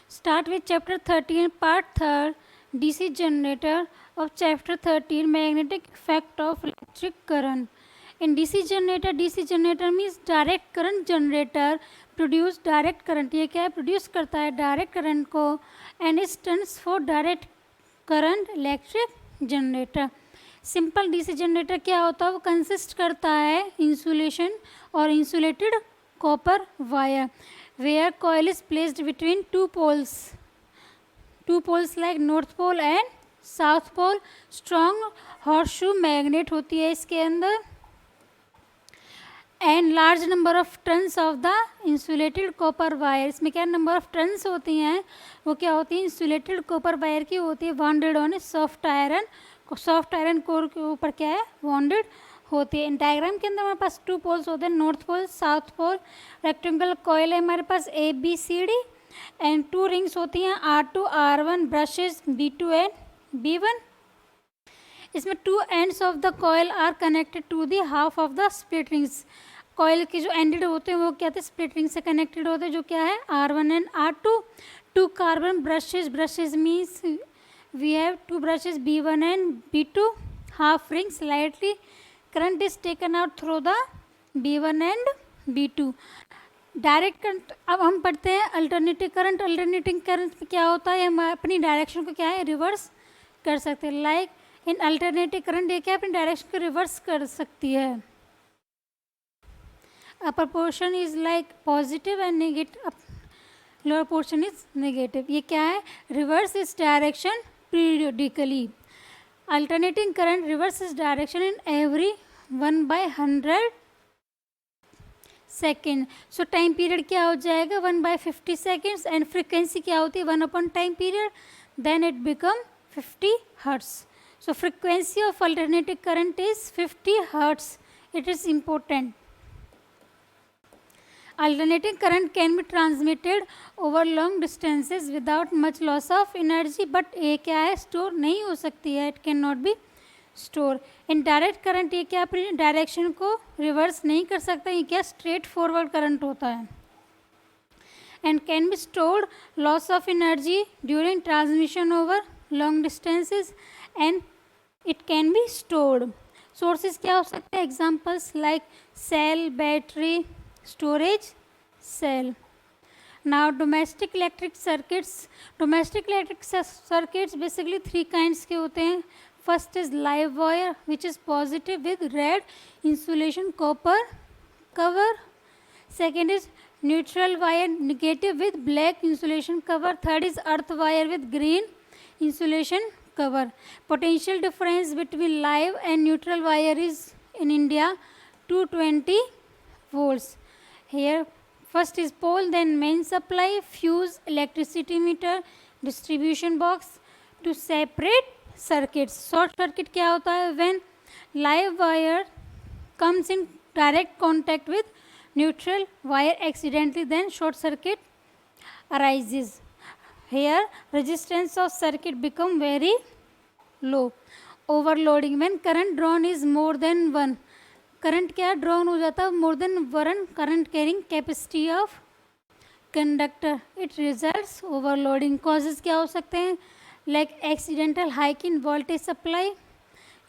Start with chapter 13, part 3rd, DC generator of chapter 13, magnetic effect of electric current. In DC generator means direct current generator produce direct current. ये क्या है? Produce करता है direct current को and stands for direct current electric generator. Simple DC generator क्या होता है? वो कंसिस्ट करता है इंसुलेशन और insulated copper wire where coil is placed between two poles like north pole and south pole. strong horseshoe magnet होती है इसके अंदर and large number of turns of the insulated copper wire. इसमें क्या number of turns होती हैं? वो क्या होती है? इंसुलेटेड कॉपर वायर की होती है bonded on soft iron core के ऊपर क्या है? बॉन्डेड होती है. इन डायग्राम के अंदर हमारे पास टू पोल्स होते हैं, north pole south pole. Rectangle coil है हमारे पास ABCD एंड टू रिंग्स होती हैं R2 R1 brushes B2 and B1. इसमें two ends of the coil are connected to the half of the split rings. Coil के जो ended होते हैं वो क्या थे? स्प्लिट रिंग से कनेक्टेड होते हैं जो क्या है? R1 and R2. Two carbon brushes means we have two brushes B1 and B2. Half ring slightly current is taken out through the B1 and B2. Direct current अब हम पढ़ते हैं अल्टरनेटिव करंट. अल्टरनेटिंग करंट में क्या होता है? हम अपनी डायरेक्शन को क्या है? रिवर्स कर सकते हैं. लाइक इन अल्टरनेटिव करंट ये क्या अपनी डायरेक्शन को रिवर्स कर सकती है. Upper portion is like positive and negative, lower portion is negative. ये क्या है? Reverse is direction periodically. Alternating current reverses direction in every 1/100 second. So time period क्या हो जाएगा? 1/50 सेकेंड्स एंड फ्रिक्वेंसी क्या होती है? 1 upon time period, then it become 50 hertz. So frequency of alternative current is 50 hertz. It is important. Alternating current can be transmitted over long distances without much loss of energy, but ये क्या है? Store नहीं हो सकती है. It can not be store. In direct current ये क्या अपनी डायरेक्शन को रिवर्स नहीं कर सकता. ये क्या? स्ट्रेट फॉरवर्ड करंट होता है. And can be stored loss of energy during transmission over long distances and it can be stored. Sources क्या हो सकते हैं? Examples like cell, battery, storage cell. Now domestic electric circuits basically three kinds के होते हैं. First is live wire which is positive with red insulation copper cover. Second is neutral wire negative with black insulation cover. Third is earth wire with green insulation cover. Potential difference between live and neutral wire is in India 220 volts. Here first is pole, then main supply, fuse, electricity meter, distribution box to separate circuits. Short circuit क्या होता है? When live wire comes in direct contact with neutral wire accidentally, then short circuit arises. Here resistance of circuit become very low. Overloading when current drawn is more than 1. Current क्या drawn हो जाता है? More than 1 current carrying capacity of conductor. It results overloading. Causes क्या हो सकते हैं? Like accidental hike in voltage supply,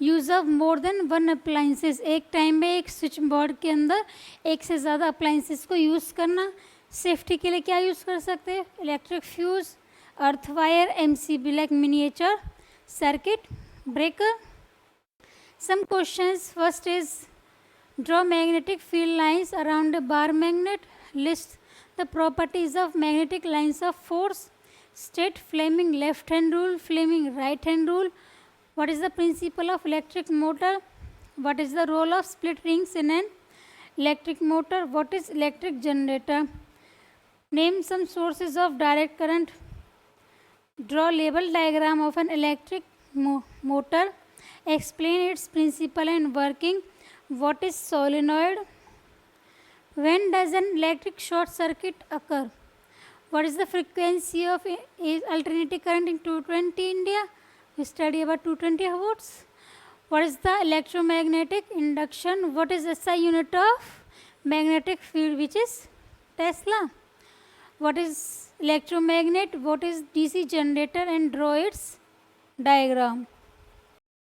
use of more than 1 appliances. एक time में एक स्विच बोर्ड के अंदर एक से ज़्यादा अप्लाइंसेस को यूज़ करना. सेफ्टी के लिए क्या यूज़ कर सकते हैं? Electric fuse, earth wire, MCB like miniature circuit breaker. Some questions. First is draw magnetic field lines around a bar magnet. List the properties of magnetic lines of force. State Fleming left hand rule, Fleming right hand rule. What is the principle of electric motor? What is the role of split rings in an electric motor? What is electric generator? Name some sources of direct current. Draw label diagram of an electric motor. Explain its principle and working. What is solenoid? When does an electric short circuit occur? What is the frequency of alternating current in 220 India? We study about 220 volts. What is the electromagnetic induction? What is SI unit of magnetic field, which is Tesla? What is electromagnet, what is DC generator, and draw its diagram.